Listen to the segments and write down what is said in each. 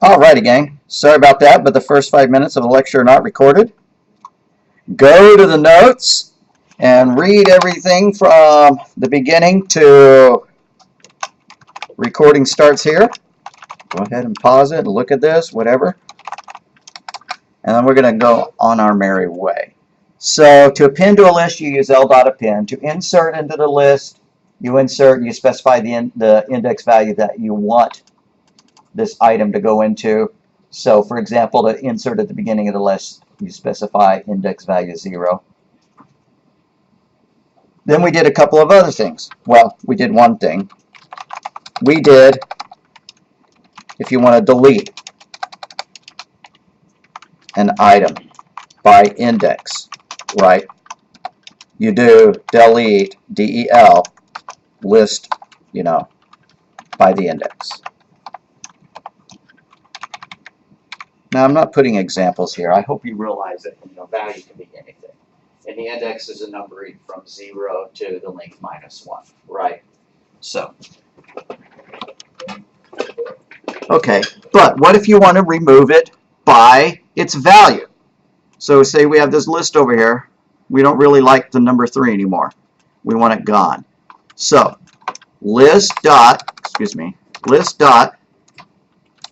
Alrighty, gang. Sorry about that, but the first 5 minutes of the lecture are not recorded. Go to the notes and read everything from the beginning to recording starts here. Go ahead and pause it and look at this, whatever. And then we're going to go on our merry way. So to append to a list, you use l.append. To insert into the list, you insert and you specify the index value that you want this item to go into. So for example, to insert at the beginning of the list, you specify index value 0. Then we did a couple of other things. Well, we did one thing. We did, if you want to delete an item by index, right? You do delete, del, list, by the index. Now, I'm not putting examples here. I hope you realize that value can be anything. And the index is a numbering from 0 to the length -1, right? So, okay, but what if you want to remove it by its value? So say we have this list over here. We don't really like the number 3 anymore. We want it gone. So, list dot,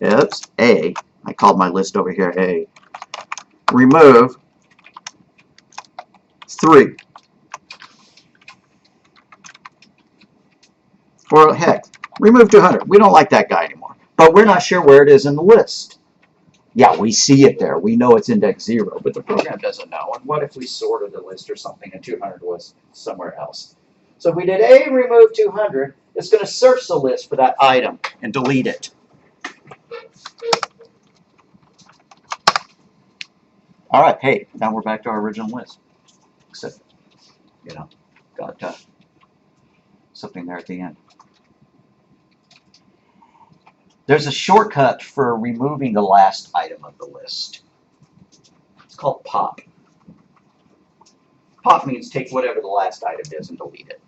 oops, A, I called my list over here A, remove 3. Or heck, remove 200. We don't like that guy anymore. But we're not sure where it is in the list. Yeah, we see it there. We know it's index 0, but the program doesn't know. And what if we sorted the list or something and 200 was somewhere else? So if we did A remove 200, it's going to search the list for that item and delete it. All right, hey, now we're back to our original list. Except, got something there at the end. There's a shortcut for removing the last item of the list. It's called pop. Pop means take whatever the last item is and delete it.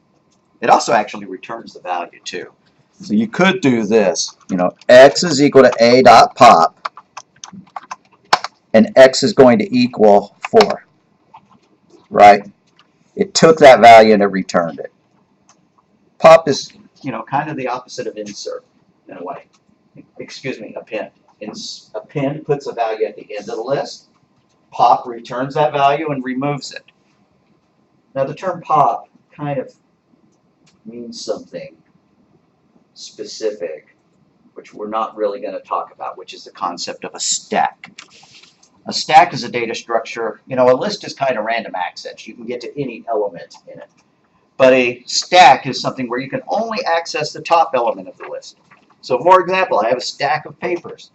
It also actually returns the value too. So you could do this, x is equal to a dot pop, and x is going to equal 4, right? It took that value and it returned it. Pop is, kind of the opposite of insert in a way. Excuse me, append. Append puts a value at the end of the list. Pop returns that value and removes it. Now the term pop kind of means something specific, which we're not really going to talk about, which is the concept of a stack. A stack is a data structure. A list is kind of random access. You can get to any element in it. But a stack is something where you can only access the top element of the list. So for example, I have a stack of papers.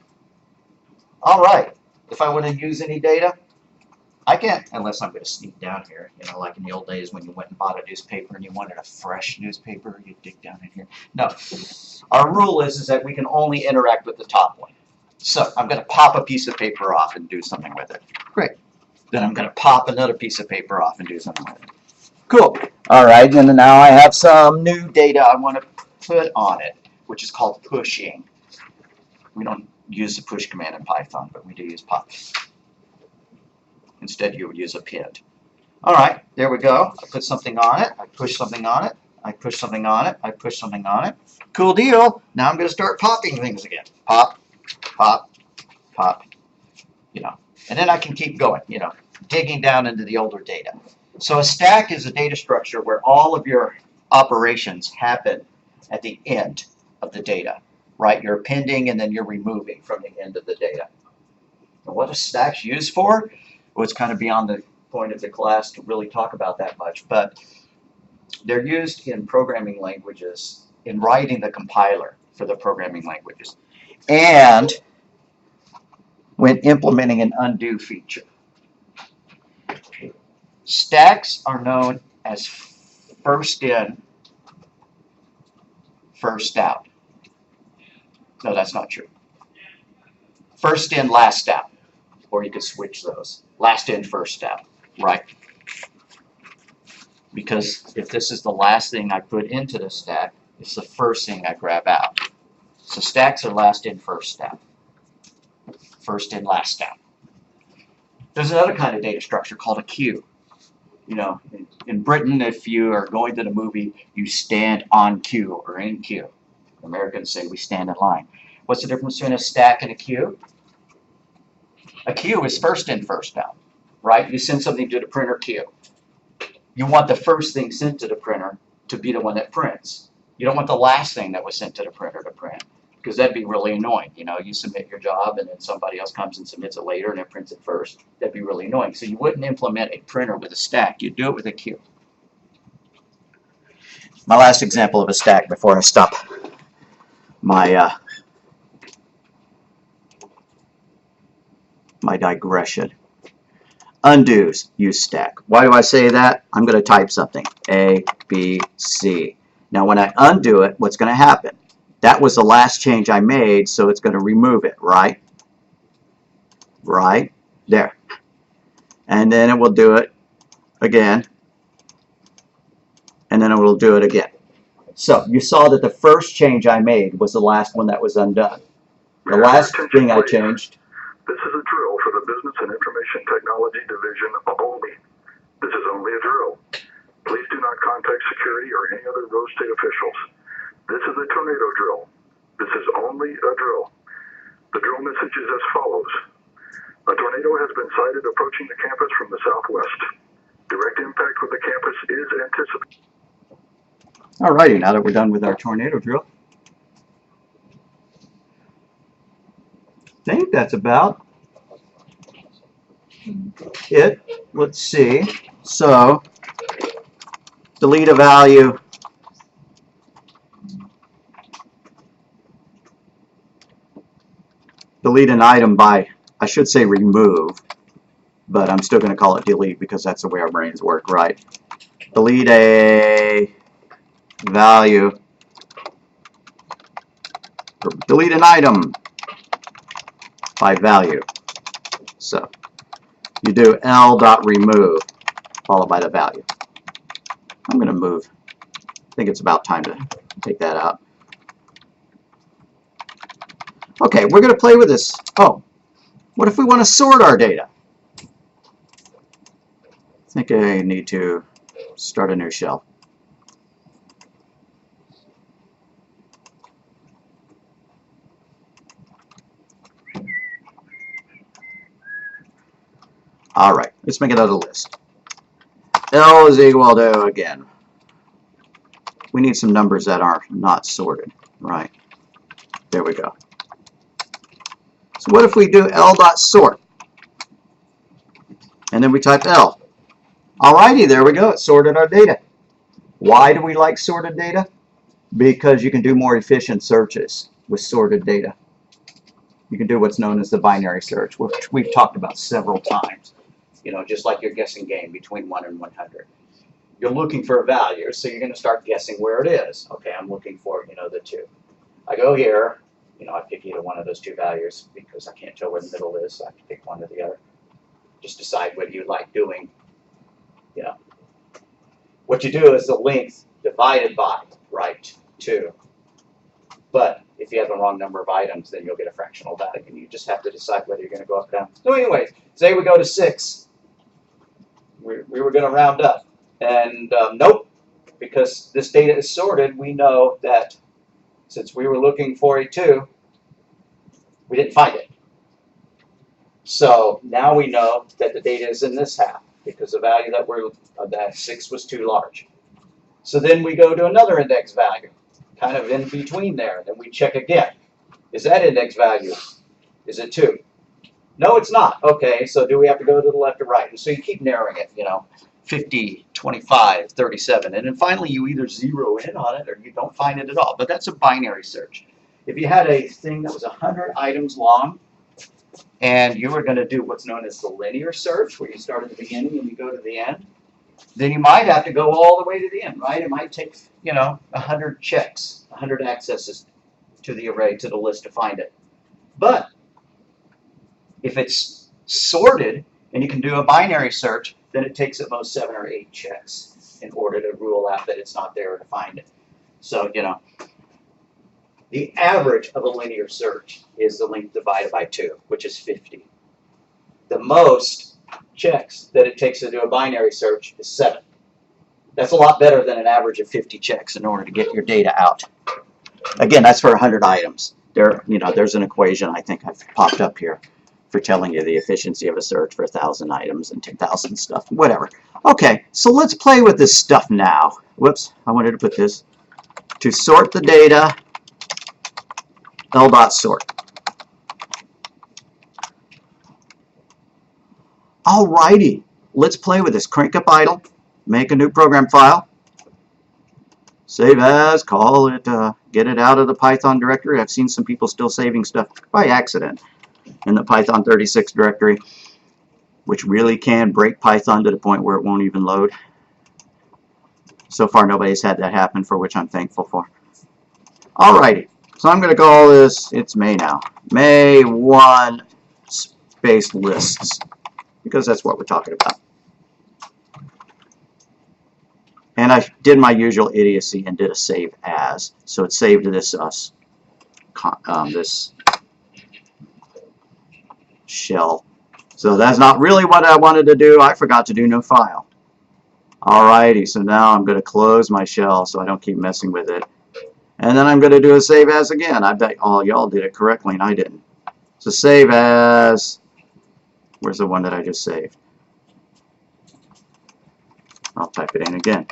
All right, if I want to use any data, I can't, unless I'm going to sneak down here, like in the old days when you went and bought a newspaper and you wanted a fresh newspaper, you dig down in here. No, our rule is that we can only interact with the top one. So I'm going to pop a piece of paper off and do something with it. Great. Then I'm going to pop another piece of paper off and do something with it. Cool. All right, and now I have some new data I want to put on it, which is called pushing. We don't use the push command in Python, but we do use pop. Instead, you would use append. All right, there we go. I put something on it. I push something on it. I push something on it. I push something on it. Cool deal. Now I'm going to start popping things again. Pop, pop, pop, And then I can keep going, digging down into the older data. So a stack is a data structure where all of your operations happen at the end of the data, right? You're appending and then you're removing from the end of the data. And what are stacks used for? Well, it's kind of beyond the point of the class to really talk about that much, but they're used in programming languages in writing the compiler for the programming languages and when implementing an undo feature. Stacks are known as first in, first out. No, that's not true. First in, last out. Or you could switch those. Last in, first out, right? Because if this is the last thing I put into the stack, it's the first thing I grab out. So stacks are last in, first out. first in, last out. There's another kind of data structure called a queue. You know, in Britain, if you are going to the movie, you stand on queue or in queue. Americans say we stand in line. What's the difference between a stack and a queue? A queue is first in, first out, right? You send something to the printer queue. You want the first thing sent to the printer to be the one that prints. You don't want the last thing that was sent to the printer to print, because that'd be really annoying. You know, you submit your job and then somebody else comes and submits it later and it prints it first. That'd be really annoying. So you wouldn't implement a printer with a stack. You'd do it with a queue. My last example of a stack before I stop my my digression. Undos use stack. Why do I say that? I'm going to type something. A, B, C. Now when I undo it, what's going to happen? That was the last change I made, so it's going to remove it, right? Right there. And then it will do it again. And then it will do it again. So you saw that the first change I made was the last one that was undone. The last thing I changed. This is a drill for the Business and Information Technology Division only. This is only a drill. Please do not contact security or any other row state officials. This is a tornado drill. This is only a drill. The drill message is as follows. A tornado has been sighted approaching the campus from the southwest. Direct impact with the campus is anticipated. Alrighty, now that we're done with our tornado drill, I think that's about it. Let's see. So, delete a value. Delete an item by, I should say remove, but I'm still going to call it delete because that's the way our brains work, right? Delete a value. Delete an item by value. So you do L.remove followed by the value. I'm going to move. I think it's about time to take that out. Okay, we're going to play with this. Oh, what if we want to sort our data? I think I need to start a new shell. All right, let's make another list. L is equal to, again, we need some numbers that are not sorted, right? There we go. So what if we do L.sort? And then we type L. Alrighty, there we go. It sorted our data. Why do we like sorted data? Because you can do more efficient searches with sorted data. You can do what's known as the binary search, which we've talked about several times. You know, just like your guessing game between 1 and 100. You're looking for a value, so you're going to start guessing where it is. Okay, I'm looking for, you know, the 2. I go here. You know, I pick either one of those 2 values because I can't tell where the middle is, so I have to pick one or the other. Just decide what you like doing. You know, what you do is the length divided by, right, 2. But if you have the wrong number of items, then you'll get a fractional value, and you just have to decide whether you're going to go up or down. So anyways, say we go to 6. We were going to round up. And nope, because this data is sorted, we know that since we were looking for a 2, we didn't find it. So now we know that the data is in this half because the value that 6 was too large. So then we go to another index value, kind of in between there. Then we check again. Is that index value? Is it 2? No, it's not. Okay, so do we have to go to the left or right? And so you keep narrowing it, you know, 50, 25, 37. And then finally you either zero in on it or you don't find it at all. But that's a binary search. If you had a thing that was 100 items long and you were going to do what's known as the linear search, where you start at the beginning and you go to the end, then you might have to go all the way to the end, right? It might take, you know, 100 checks, 100 accesses to the array, to the list to find it. But if it's sorted and you can do a binary search, then it takes at most 7 or 8 checks in order to rule out that it's not there to find it. So, you know, The average of a linear search is the length divided by 2, which is 50. The most checks that it takes to do a binary search is 7. That's a lot better than an average of 50 checks in order to get your data out. Again, that's for 100 items. There's an equation I think I've popped up here for telling you the efficiency of a search for 1,000 items and 10,000 stuff, whatever. Okay, so let's play with this stuff now. Whoops, I wanted to put this. To sort the data, L.sort. Alrighty, let's play with this. Crank up idle, make a new program file, save as, call it, get it out of the Python directory. I've seen some people still saving stuff by accident in the Python 36 directory, which really can break Python to the point where it won't even load. So far, nobody's had that happen, for which I'm thankful for. Alrighty, so I'm going to call this, it's May now, May 1 space lists, because that's what we're talking about. And I did my usual idiocy and did a save as, so it saved this this shell. So that's not really what I wanted to do. I forgot to do no file. Alrighty, so now I'm going to close my shell so I don't keep messing with it. And then I'm going to do a save as again. I bet all y'all did it correctly and I didn't. So save as, where's the one that I just saved? I'll type it in again.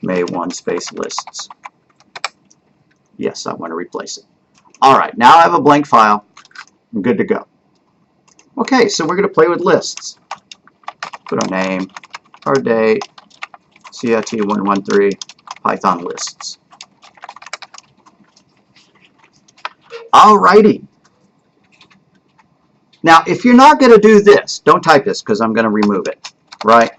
May 1 space lists. Yes, I want to replace it. Alright, now I have a blank file. I'm good to go. Okay, so we're going to play with lists. Put our name, our date, CIT1113, Python lists. Alrighty. Now, if you're not going to do this, don't type this because I'm going to remove it, right?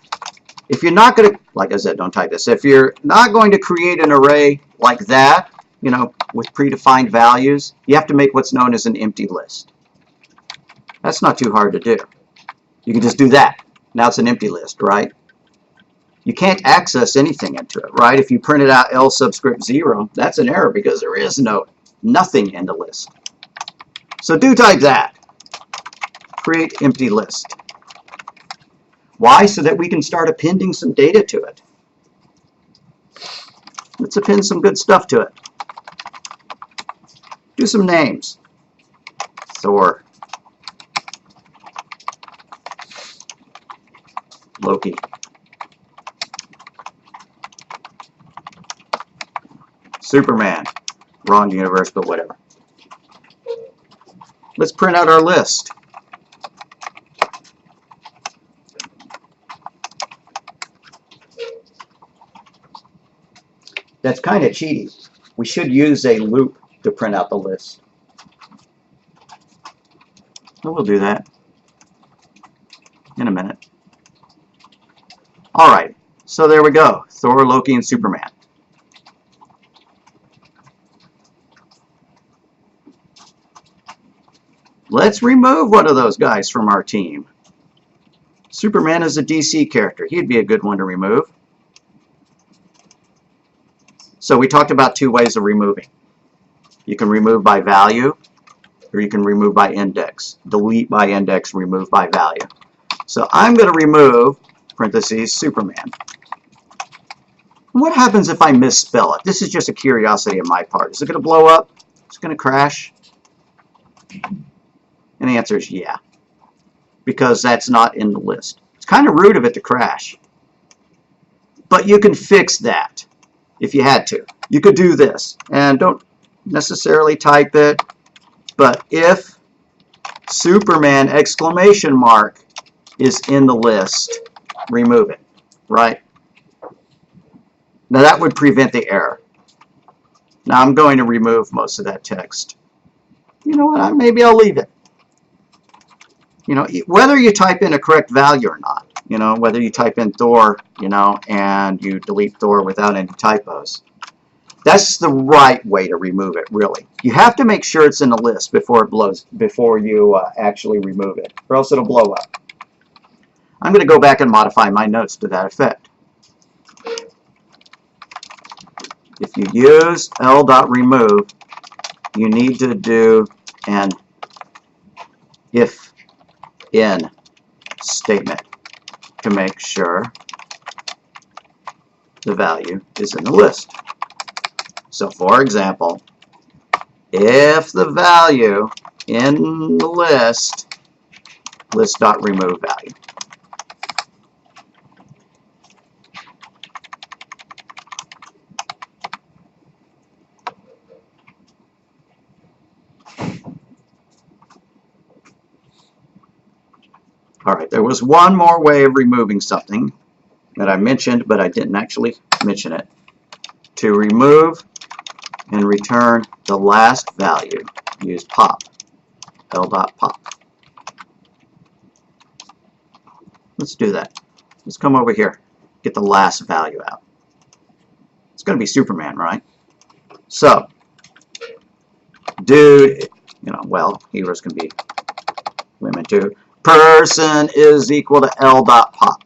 If you're not going to, like I said, don't type this. If you're not going to create an array like that, you know, with predefined values, you have to make what's known as an empty list. That's not too hard to do. You can just do that. Now it's an empty list, right? You can't access anything into it, right? If you printed out L subscript 0, that's an error because there is nothing in the list. So do type that. Create empty list. Why? So that we can start appending some data to it. Let's append some good stuff to it. Do some names. Thor. Loki. Superman. Wrong universe, but whatever. Let's print out our list. That's kind of cheaty. We should use a loop to print out the list. But we'll do that in a minute. Alright, so there we go. Thor, Loki, and Superman. Let's remove one of those guys from our team. Superman is a DC character. He'd be a good one to remove. So we talked about two ways of removing. You can remove by value, or you can remove by index. Delete by index, remove by value. So I'm going to remove, parentheses, Superman. What happens if I misspell it? This is just a curiosity on my part. Is it going to blow up? Is it going to crash? And the answer is yeah, because that's not in the list. It's kind of rude of it to crash. But you can fix that if you had to. You could do this, and don't necessarily type it, but if Superman exclamation mark is in the list, remove it, right? Now that would prevent the error. Now I'm going to remove most of that text. You know what, maybe I'll leave it. You know, whether you type in a correct value or not, you know, whether you type in Thor, you know, and you delete Thor without any typos. That's the right way to remove it, really. You have to make sure it's in the list before it blows, before you actually remove it, or else it'll blow up. I'm going to go back and modify my notes to that effect. If you use L.remove, you need to do an if-in statement to make sure the value is in the list. So for example, if the value in the list.remove value. All right, there was one more way of removing something that I mentioned, but I didn't actually mention it. To remove and return the last value, use pop, l.pop. Let's do that. Let's come over here, get the last value out. It's going to be Superman, right? So, dude, well, heroes can be women too. Person is equal to l.pop.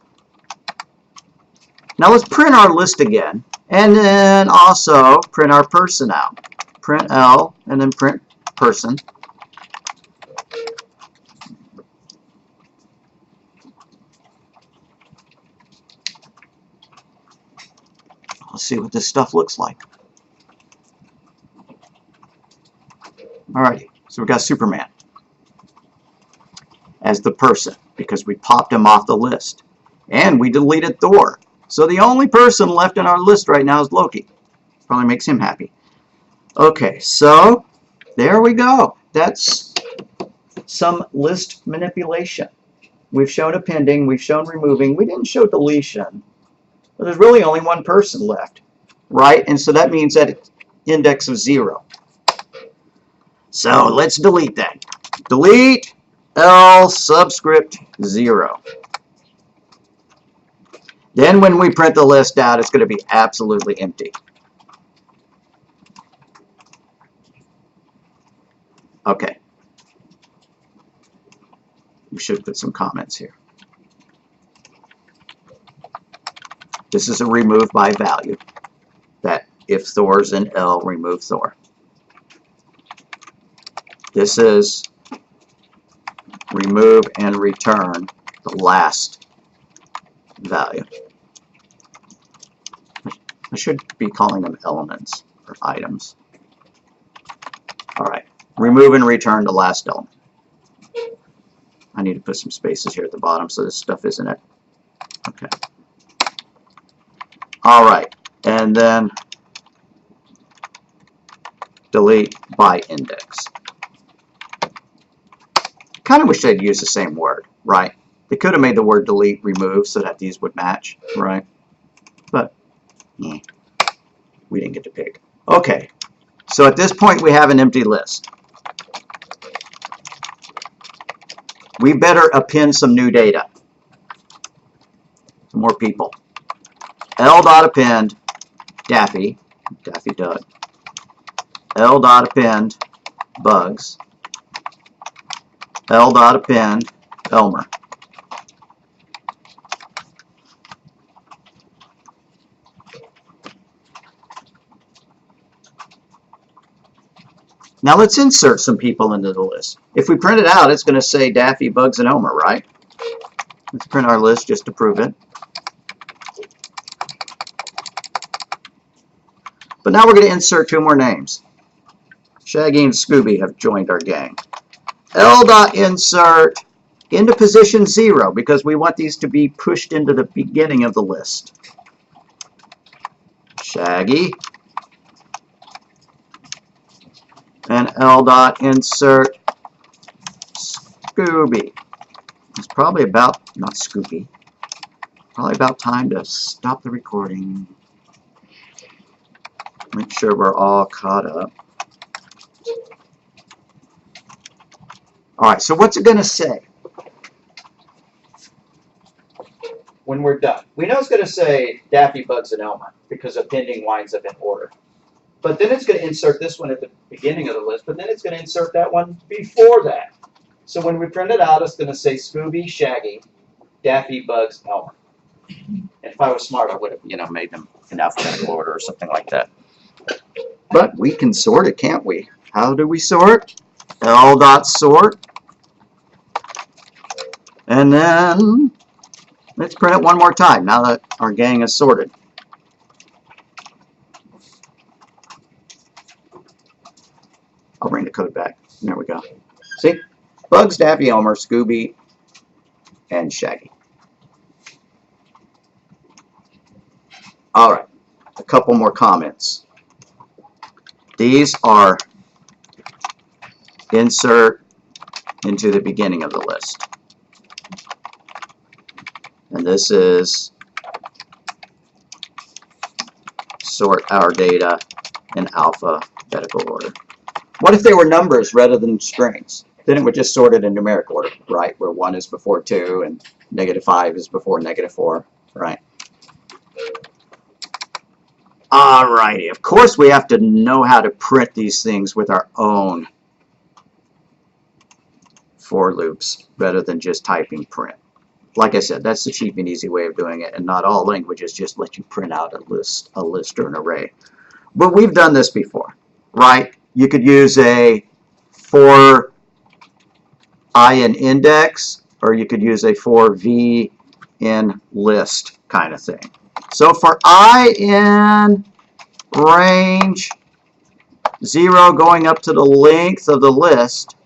Now let's print our list again, and then also print our person out. Print L, and then print person. Let's see what this stuff looks like. Alrighty, so we've got Superman as the person because we popped him off the list. And we deleted Thor. So the only person left in our list right now is Loki. Probably makes him happy. Okay, so there we go. That's some list manipulation. We've shown appending, we've shown removing, we didn't show deletion. But there's really only one person left, right? And so that means that index of 0. So let's delete that. Delete L subscript 0. Then when we print the list out, it's going to be absolutely empty. Okay. We should put some comments here. This is a remove by value. That if Thor's in L, remove Thor. This is remove and return the last value. I should be calling them elements or items. All right, remove and return the last element. I need to put some spaces here at the bottom so this stuff isn't it. Okay. All right, and then delete by index. Kind of wish they'd use the same word, right? They could have made the word delete remove so that these would match, right? But we didn't get to pick. Okay, so at this point we have an empty list. We better append some new data. Some more people. L.append Daffy Doug. L.append Bugs. L.append Elmer. Now let's insert some people into the list. If we print it out, it's going to say Daffy, Bugs, and Elmer, right? Let's print our list just to prove it. But now we're going to insert 2 more names. Shaggy and Scooby have joined our gang. L.insert into position 0 because we want these to be pushed into the beginning of the list. Shaggy. And L.insert Scooby. It's probably about, not Scooby, probably about time to stop the recording. Make sure we're all caught up. Alright, so what's it going to say when we're done? We know it's going to say Daffy, Bugs, and Elmer because appending winds up in order. But then it's going to insert this one at the beginning of the list, but then it's going to insert that one before that. So when we print it out, it's going to say Scooby, Shaggy, Daffy, Bugs, Elmer. And if I was smart, I would have, made them in alphabetical order or something like that. But we can sort it, can't we? How do we sort? L.sort. And then let's print it one more time now that our gang is sorted. I'll bring the code back. There we go. See? Bugs, Daffy, Elmer, Scooby, and Shaggy. All right. A couple more comments. These are insert into the beginning of the list. And this is sort our data in alphabetical order. What if they were numbers rather than strings? Then it would just sort it in numeric order, right? Where 1 is before 2 and -5 is before -4, right? Alrighty, of course we have to know how to print these things with our own for loops rather than just typing print. Like I said, that's the cheap and easy way of doing it, and not all languages just let you print out a list or an array. But we've done this before, right? You could use a for I in index, or you could use a for v in list kind of thing. So for I in range 0 going up to the length of the list,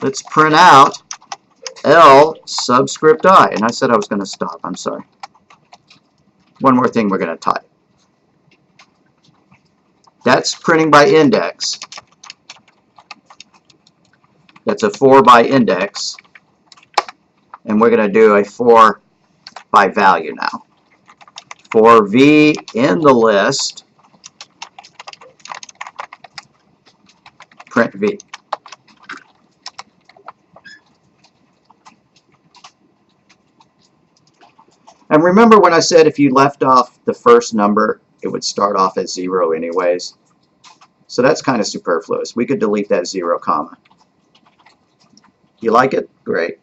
let's print out L subscript I. And I said I was going to stop. I'm sorry. One more thing we're going to type. That's printing by index. That's a for by index. And we're going to do a for by value now. For v in the list, print v. And remember when I said if you left off the first number, it would start off at 0 anyways. So that's kind of superfluous. We could delete that 0 comma. You like it? Great.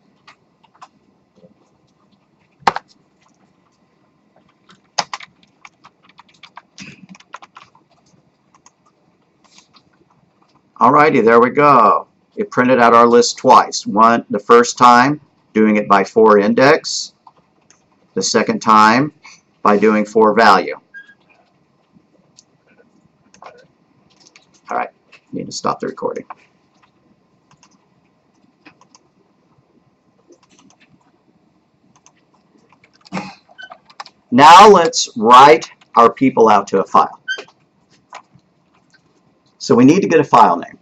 Alrighty, there we go. It printed out our list twice. One, the first time, doing it by for index. The second time, by doing for value. Alright, need to stop the recording. Now let's write our people out to a file. So we need to get a file name.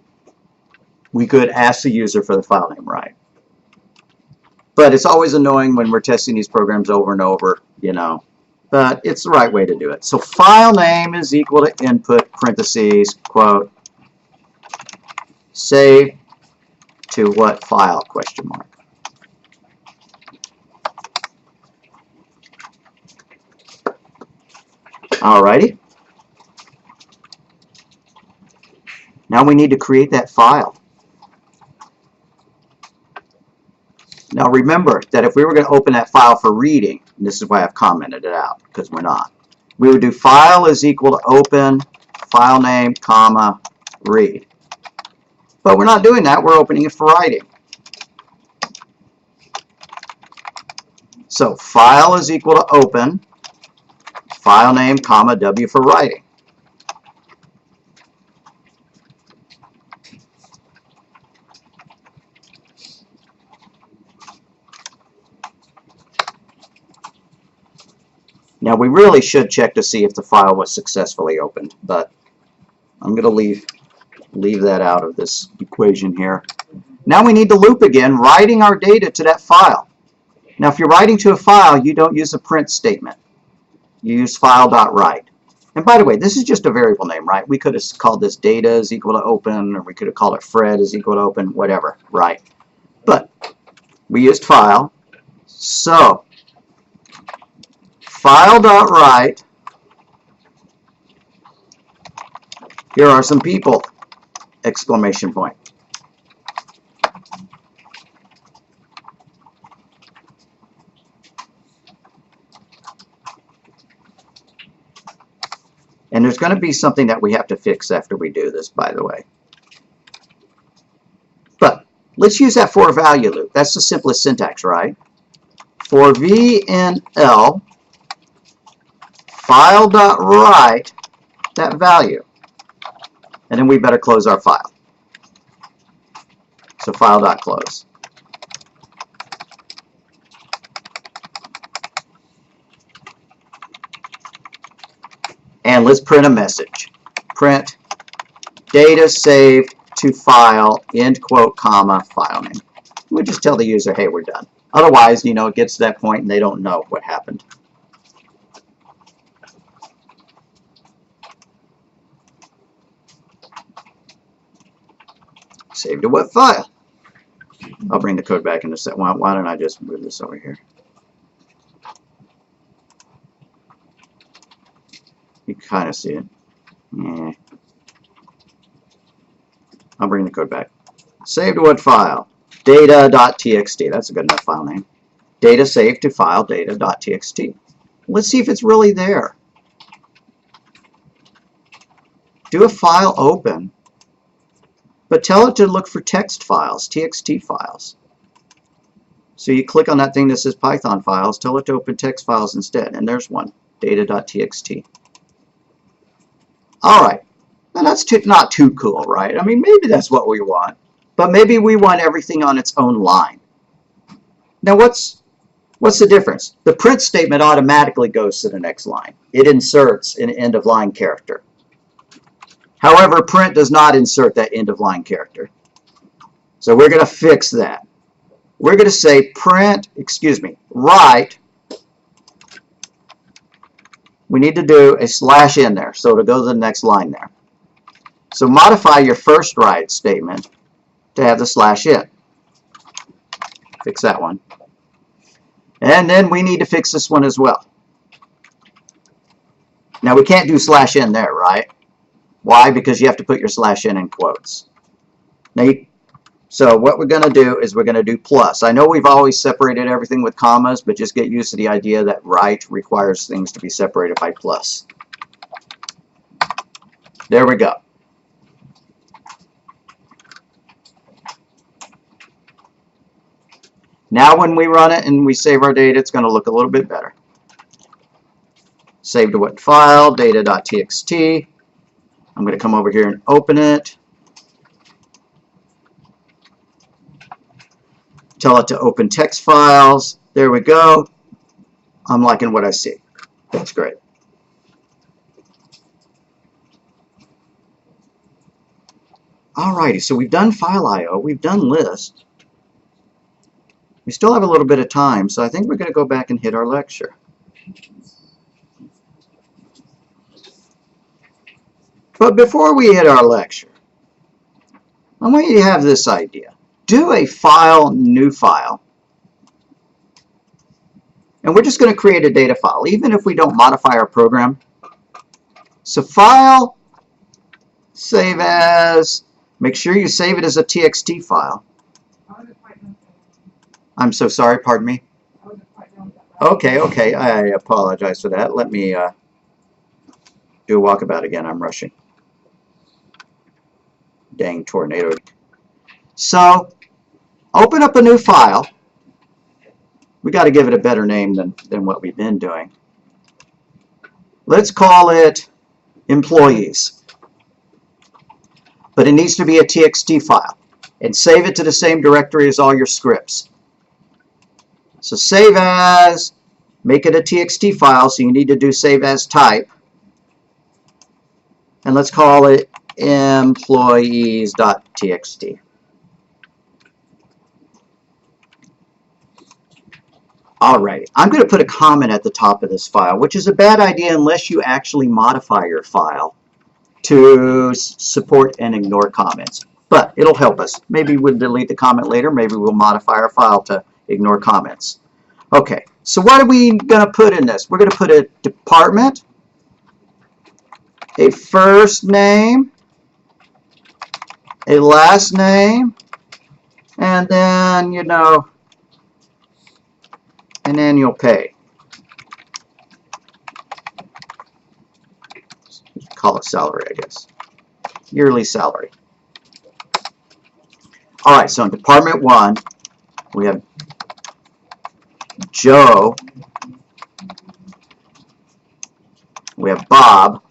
We could ask the user for the file name, right? But it's always annoying when we're testing these programs over and over, you know. But it's the right way to do it. So file name is equal to input, parentheses, quote, save to what file, question mark. Alrighty. Now we need to create that file. Now remember that if we were going to open that file for reading, and this is why I've commented it out, because we're not, we would do file is equal to open, file name, comma, read. But we're not doing that, we're opening it for writing. So file is equal to open, file name, comma, W for writing. Now we really should check to see if the file was successfully opened, but I'm going to leave that out of this equation here. Now we need to loop again, writing our data to that file. Now if you're writing to a file, you don't use a print statement. You use file.write. And by the way, this is just a variable name, right? We could have called this data is equal to open, or we could have called it Fred is equal to open, whatever, right? But we used file. So file.write, here are some people, exclamation point. And And there's going to be something that we have to fix after we do this, by the way. But let's use that for value loop. That's the simplest syntax, right? For v in L, file.write that value. And then we better close our file. So file.close. And let's print a message. Print data saved to file, end quote, comma, file name. We'll just tell the user, hey, we're done. Otherwise, it gets to that point and they don't know what happened. Save to what file? I'll bring the code back in a second. Why don't I just move this over here? You kind of see it. Yeah. I'll bring the code back. Save to what file? Data.txt. That's a good enough file name. Data saved to file data.txt. Let's see if it's really there. Do a file open, but tell it to look for text files, txt files. So you click on that thing that says Python files, tell it to open text files instead, and there's one, data.txt. All right, now that's not too cool, right? I mean, maybe that's what we want, but maybe we want everything on its own line. Now, what's the difference? The print statement automatically goes to the next line. It inserts an end-of-line character. However, print does not insert that end-of-line character. So we're going to fix that. We're going to say write. We need to do a slash in there, so it'll go to the next line there. So modify your first write statement to have the slash in. Fix that one. And then we need to fix this one as well. Now we can't do slash in there, right? Why? Because you have to put your slash in quotes. Now so what we're going to do is we're going to do plus. I know we've always separated everything with commas, but just get used to the idea that write requires things to be separated by plus. There we go. Now when we run it and we save our data, it's going to look a little bit better. Save to what file? Data.txt. I'm going to come over here and open it. Tell it to open text files. There we go. I'm liking what I see. That's great. Alrighty, so we've done file I/O, we've done list. We still have a little bit of time, so I think we're going to go back and hit our lecture. But before we hit our lecture, I want you to have this idea. Do a file, new file. And we're just going to create a data file, even if we don't modify our program. So file, save as, make sure you save it as a TXT file. I'm so sorry, pardon me. Okay, I apologize for that. Let me do a walkabout again. I'm rushing. Dang tornado. So, open up a new file. We got to give it a better name than what we've been doing. Let's call it employees. But it needs to be a TXT file. And save it to the same directory as all your scripts. So save as, make it a TXT file, so you need to do save as type. And let's call it employees.txt. Alrighty, I'm going to put a comment at the top of this file, which is a bad idea unless you actually modify your file to support and ignore comments. But it'll help us. Maybe we'll delete the comment later. Maybe we'll modify our file to ignore comments. Okay, so what are we going to put in this? We're going to put a department, a first name, a last name, and then, you know, an annual pay. call it salary, I guess. Yearly salary. All right, so in Department 1, we have Joe. We have Bob.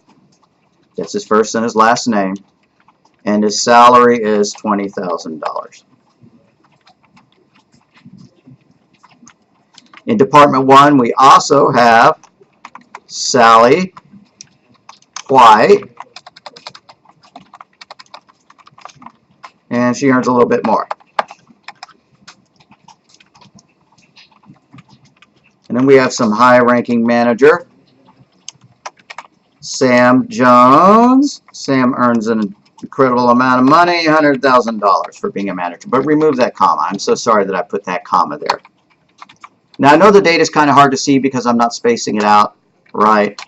That's his first and his last name. And his salary is $20,000. In Department 1, we also have Sally White. And she earns a little bit more. And then we have some high-ranking manager, Sam Jones. Sam earns an incredible amount of money, $100,000 for being a manager. But remove that comma. I'm so sorry that I put that comma there. Now I know the data is kind of hard to see because I'm not spacing it out right.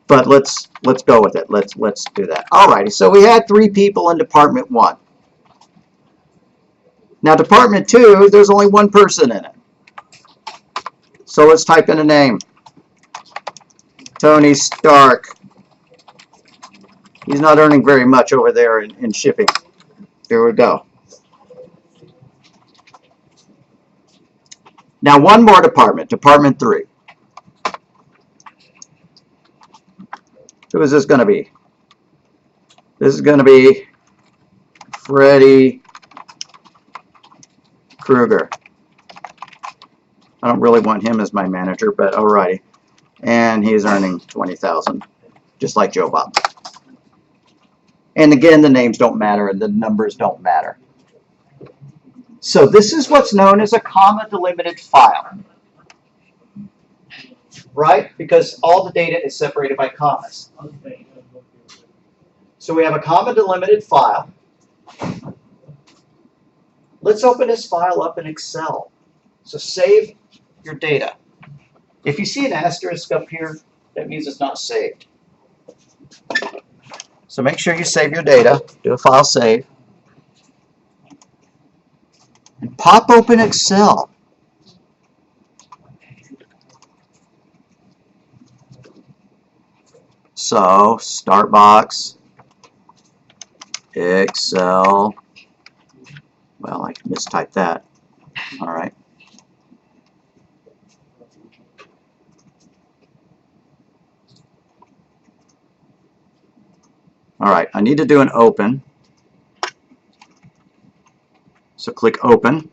But let's go with it. Let's do that. Alrighty, so we had 3 people in Department 1. Now Department 2, there's only 1 person in it. So let's type in a name. Tony Stark. He's not earning very much over there in shipping. There we go. Now one more department, Department 3. Who is this going to be? This is going to be Freddy Krueger. I don't really want him as my manager, but alrighty. And he's earning $20,000, just like Joe Bob. And again, the names don't matter and the numbers don't matter. So this is what's known as a comma-delimited file. Right? Because all the data is separated by commas. So we have a comma-delimited file. Let's open this file up in Excel. So save your data. If you see an asterisk up here, that means it's not saved. So make sure you save your data. Do a file save. And pop open Excel. So, start box, Excel. Well, I mistyped that. All right. All right, I need to do an open. So click open.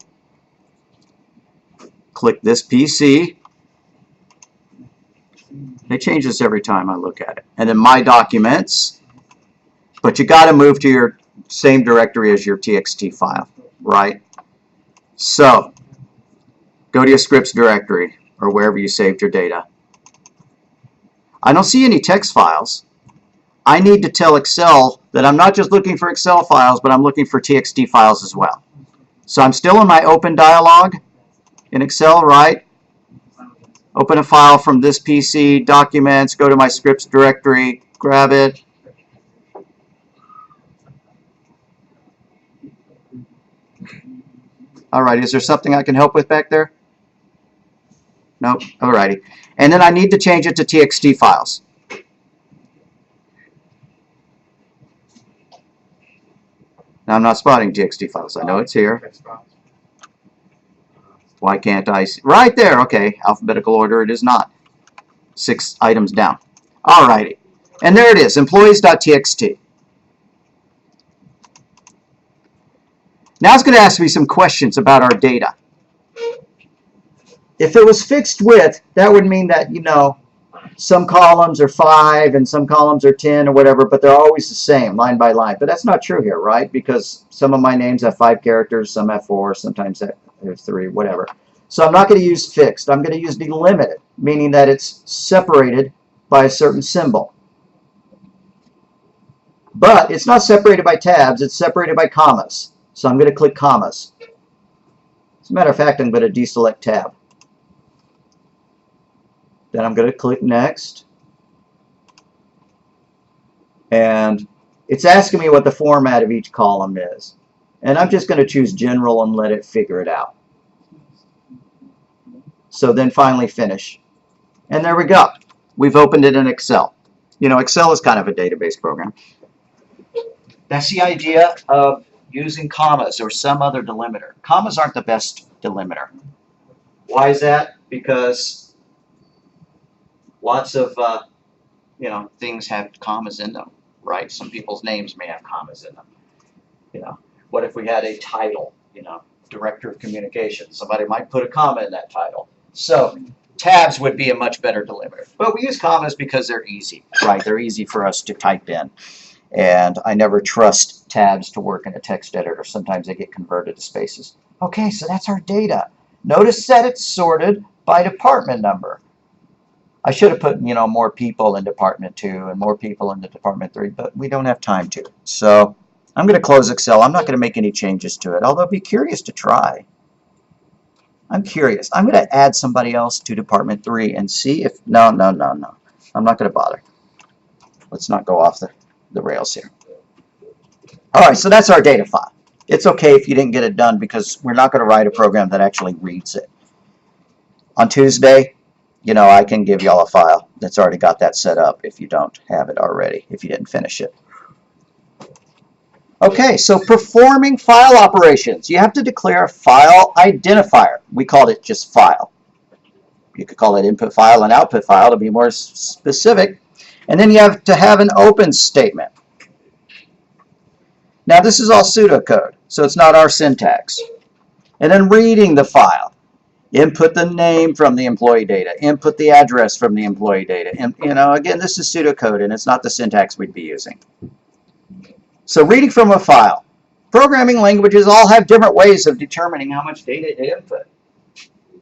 Click this PC. They change this every time I look at it. And then my documents. But you got to move to your same directory as your TXT file, right? So go to your scripts directory or wherever you saved your data. I don't see any text files. I need to tell Excel that I'm not just looking for Excel files, but I'm looking for TXT files as well. So I'm still in my open dialog in Excel, right? Open a file from this PC, documents, go to my scripts directory, grab it. Alright, is there something I can help with back there? Nope, alrighty. And then I need to change it to TXT files. Now I'm not spotting TXT files. I know it's here. Why can't I see? Right there. Okay, alphabetical order. It is not. 6 items down. Alrighty. And there it is, employees.txt. Now it's going to ask me some questions about our data. If it was fixed width, that would mean that, you know, some columns are 5 and some columns are 10 or whatever, but they're always the same, line by line. But that's not true here, right? Because some of my names have 5 characters, some have 4, sometimes have 3, whatever. So I'm not going to use fixed. I'm going to use delimited, meaning that it's separated by a certain symbol. But it's not separated by tabs, it's separated by commas. So I'm going to click commas. As a matter of fact, I'm going to deselect tab. Then I'm going to click next. And it's asking me what the format of each column is. And I'm just going to choose general and let it figure it out. So then finally finish. And there we go. We've opened it in Excel. You know, Excel is kind of a database program. That's the idea of using commas or some other delimiter. Commas aren't the best delimiter. Why is that? Because lots of you know, things have commas in them, right? Some people's names may have commas in them. You know, what if we had a title, you know, Director of Communications? Somebody might put a comma in that title. So tabs would be a much better delimiter. But we use commas because they're easy, right? They're easy for us to type in. And I never trust tabs to work in a text editor. Sometimes they get converted to spaces. Okay, so that's our data. Notice that it's sorted by department number. I should have put, you know, more people in Department 2 and more people in the Department 3, but we don't have time to. So I'm going to close Excel. I'm not going to make any changes to it, although I'd be curious to try. I'm curious. I'm going to add somebody else to Department 3 and see if... No. I'm not going to bother. Let's not go off the rails here. All right, so that's our data file. It's okay if you didn't get it done because we're not going to write a program that actually reads it. On Tuesday, you know, I can give y'all a file that's already got that set up if you don't have it already, if you didn't finish it. Okay, so performing file operations. You have to declare a file identifier. We called it just file. You could call it input file and output file to be more specific. And then you have to have an open statement. Now this is all pseudocode, so it's not our syntax. And then reading the file. Input the name from the employee data. Input the address from the employee data. And, you know, again, this is pseudocode and it's not the syntax we'd be using. So reading from a file. Programming languages all have different ways of determining how much data to input.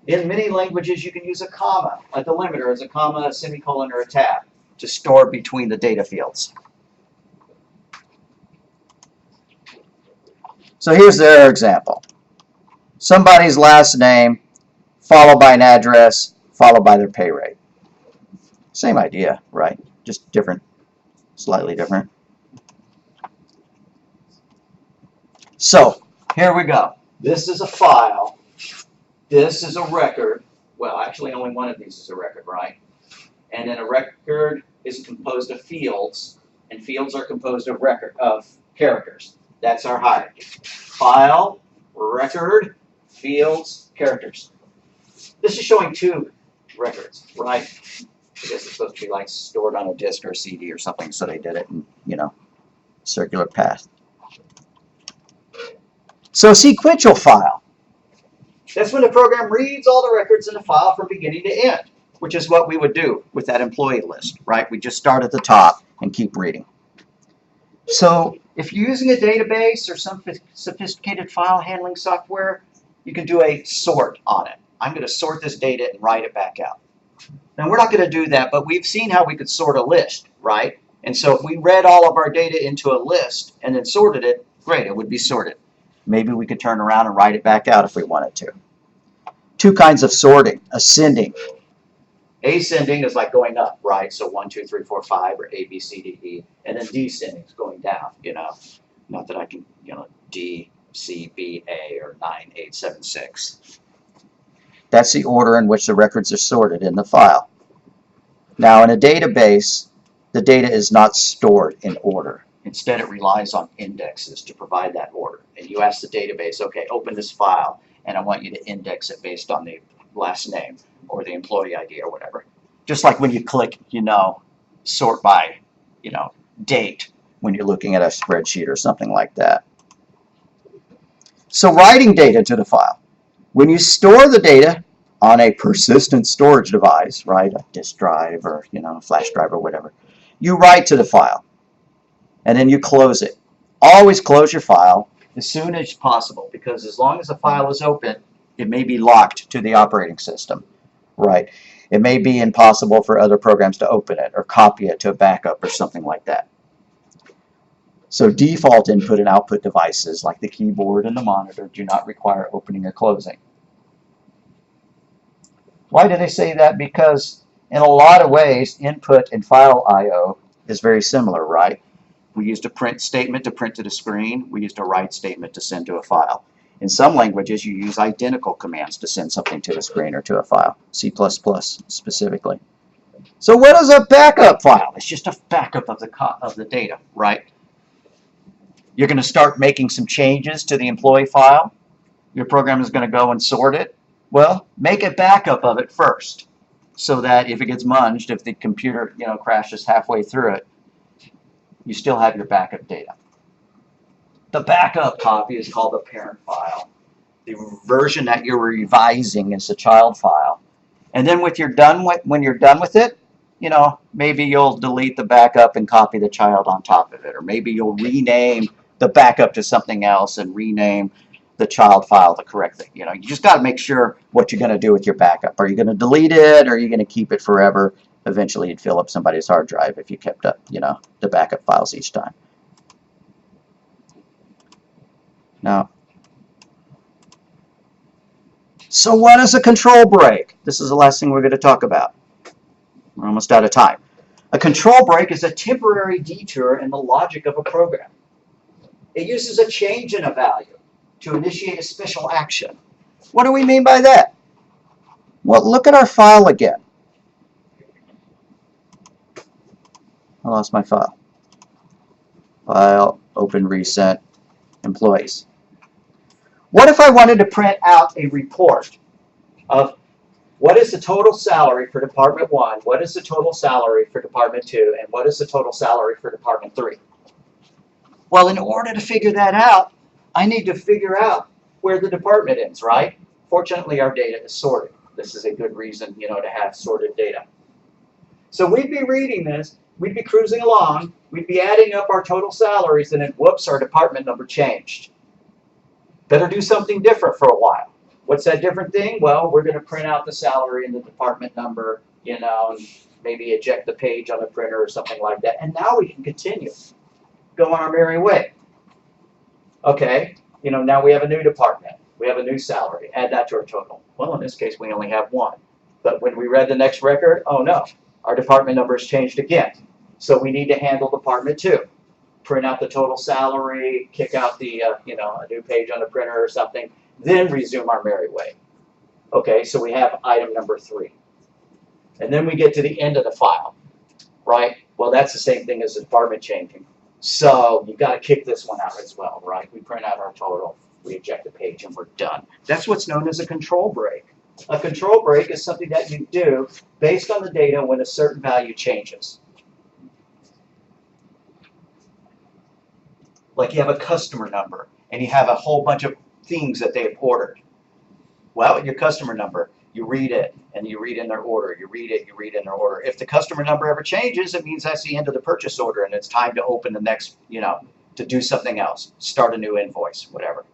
In many languages, you can use a comma, a delimiter as a comma, a semicolon, or a tab to store between the data fields. So here's their example. Somebody's last name, followed by an address, followed by their pay rate. Same idea, right? Just different, slightly different. So here we go. This is a file. This is a record. Well, actually only one of these is a record, right? And then a record is composed of fields, and fields are composed of characters. That's our hierarchy. File, record, fields, characters. This is showing two records, right? I guess it's supposed to be like stored on a disk or a CD or something, so they did it in, you know, circular path. So sequential file. That's when the program reads all the records in the file from beginning to end, which is what we would do with that employee list, right? We just start at the top and keep reading. So if you're using a database or some sophisticated file handling software, you can do a sort on it. I'm going to sort this data and write it back out. Now we're not going to do that, but we've seen how we could sort a list, right? And so if we read all of our data into a list and then sorted it, great, it would be sorted. Maybe we could turn around and write it back out if we wanted to. Two kinds of sorting. Ascending. Ascending is like going up, right? So 1, 2, 3, 4, 5, or A, B, C, D, E. And then descending is going down, you know. Not that I can, you know, D, C, B, A, or 9, 8, 7, 6. That's the order in which the records are sorted in the file. Now, in a database, the data is not stored in order. Instead, it relies on indexes to provide that order. And you ask the database, okay, open this file, and I want you to index it based on the last name or the employee ID or whatever. Just like when you click, you know, sort by, you know, date when you're looking at a spreadsheet or something like that. So writing data to the file. When you store the data on a persistent storage device, right, a disk drive or, you know, a flash drive or whatever, you write to the file. And then you close it. Always close your file as soon as possible, because as long as the file is open, it may be locked to the operating system, right? It may be impossible for other programs to open it or copy it to a backup or something like that. So default input and output devices like the keyboard and the monitor do not require opening or closing. Why do they say that? Because in a lot of ways, input and file I/O is very similar, right? We used a print statement to print to the screen. We used a write statement to send to a file. In some languages, you use identical commands to send something to the screen or to a file, C++ specifically. So what is a backup file? It's just a backup of the data, right? You're going to start making some changes to the employee file. Your program is going to go and sort it. Well, make a backup of it first, so that if it gets munged, if the computer crashes halfway through it, you still have your backup data. The backup copy is called the parent file. The version that you're revising is the child file. And then when you're done with it, maybe you'll delete the backup and copy the child on top of it, or maybe you'll rename the backup to something else and rename the child file the correct thing. You just got to make sure what you're going to do with your backup. Are you going to delete it, or are you going to keep it forever? Eventually, you'd fill up somebody's hard drive if you kept up, the backup files each time. Now, so what is a control break? This is the last thing we're going to talk about. We're almost out of time. A control break is a temporary detour in the logic of a program. It uses a change in a value to initiate a special action. What do we mean by that? Well, look at our file again. I lost my file. File, open, recent, employees. What if I wanted to print out a report of what is the total salary for Department 1, what is the total salary for Department 2, and what is the total salary for Department 3? Well, in order to figure that out, I need to figure out where the department is, right? Fortunately, our data is sorted. This is a good reason, to have sorted data. So we'd be reading this, we'd be cruising along, we'd be adding up our total salaries, and then whoops, our department number changed. Better do something different for a while. What's that different thing? Well, we're going to print out the salary and the department number, and maybe eject the page on the printer or something like that. And now we can continue. Go on our merry way. Okay, now we have a new department. We have a new salary. Add that to our total. Well, in this case, we only have one. But when we read the next record, oh no, our department number has changed again. So we need to handle Department 2. Print out the total salary, kick out the, a new page on the printer or something, then resume our merry way. Okay, so we have item number 3. And then we get to the end of the file, right? Well, that's the same thing as the department changing. So you've got to kick this one out as well, right? We print out our total, we eject the page, and we're done. That's what's known as a control break. A control break is something that you do based on the data when a certain value changes. Like you have a customer number, and you have a whole bunch of things that they've ordered. Well, your customer number, you read it, and you read in their order. You read it, you read in their order. If the customer number ever changes, it means that's the end of the purchase order, and it's time to open the next, to do something else. Start a new invoice, whatever.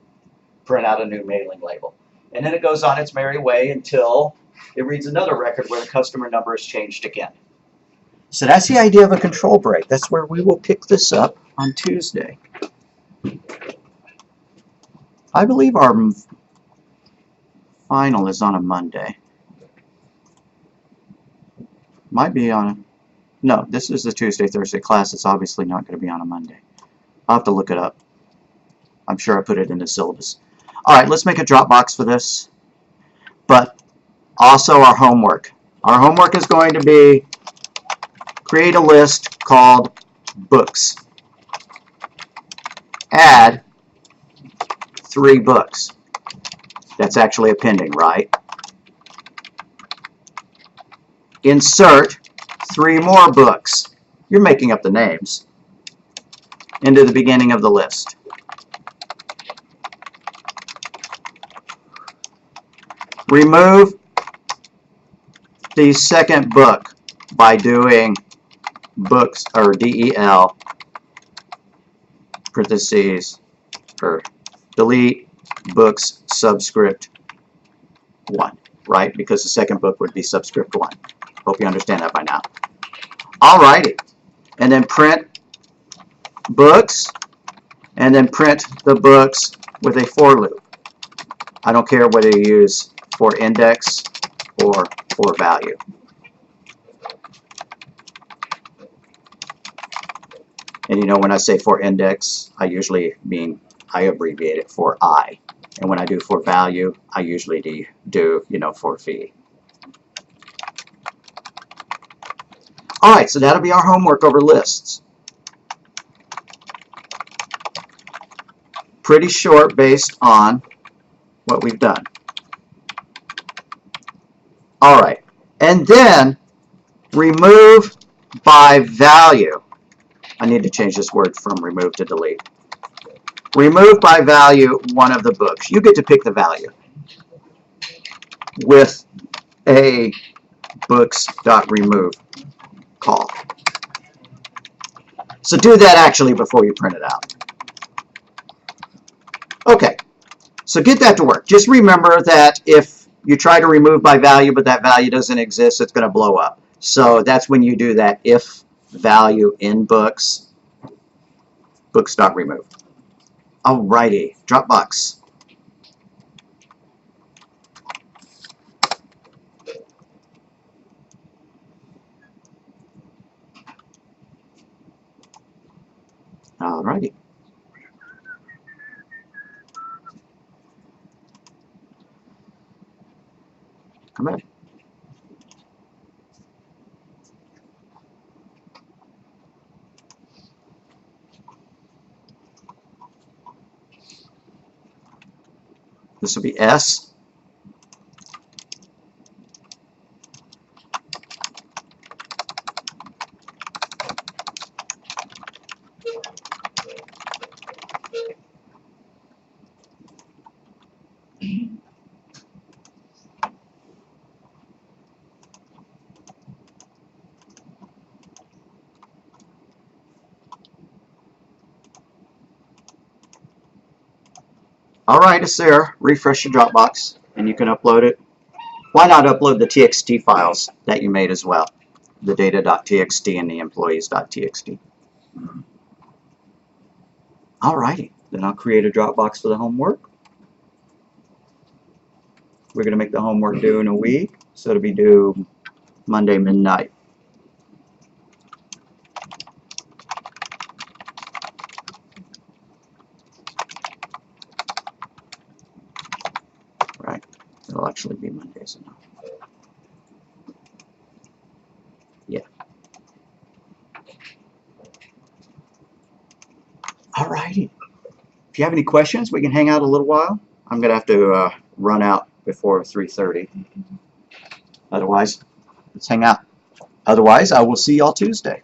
Print out a new mailing label. And then it goes on its merry way until it reads another record where the customer number has changed again. So that's the idea of a control break. That's where we will pick this up on Tuesday. I believe our final is on a Monday. Might be on a... No, this is the Tuesday, Thursday class. It's obviously not going to be on a Monday. I'll have to look it up. I'm sure I put it in the syllabus. All right, let's make a Dropbox for this. But also our homework. Our homework is going to be create a list called books. Add 3 books. That's actually appending, right? Insert 3 more books. You're making up the names. Into the beginning of the list. Remove the second book by doing books or DEL parentheses or delete books subscript 1, right? Because the second book would be subscript 1. Hope you understand that by now. Alrighty, and then print books, and then print the books with a for loop. I don't care whether you use for index or for value. And when I say for index, I usually mean I abbreviate it for I. And when I do for value, I usually do for fee. All right, so that'll be our homework over lists. Pretty short based on what we've done. All right, and then remove by value. I need to change this word from remove to delete. Remove by value one of the books. You get to pick the value with a books.remove call. So do that actually before you print it out. Okay, so get that to work. Just remember that if you try to remove by value but that value doesn't exist, it's going to blow up. So that's when you do that if value in books, books.remove. Alrighty, Dropbox. Alrighty. Come in. This will be S. All right, it's there. Refresh your Dropbox, and you can upload it. Why not upload the TXT files that you made as well? The data.txt and the employees.txt. All righty, then I'll create a Dropbox for the homework. We're going to make the homework due in a week, so it'll be due Monday midnight. Right, it'll actually be Mondays now. Yeah. All righty. If you have any questions, we can hang out a little while. I'm going to have to run out before 3:30. Otherwise, let's hang out. Otherwise, I will see y'all Tuesday.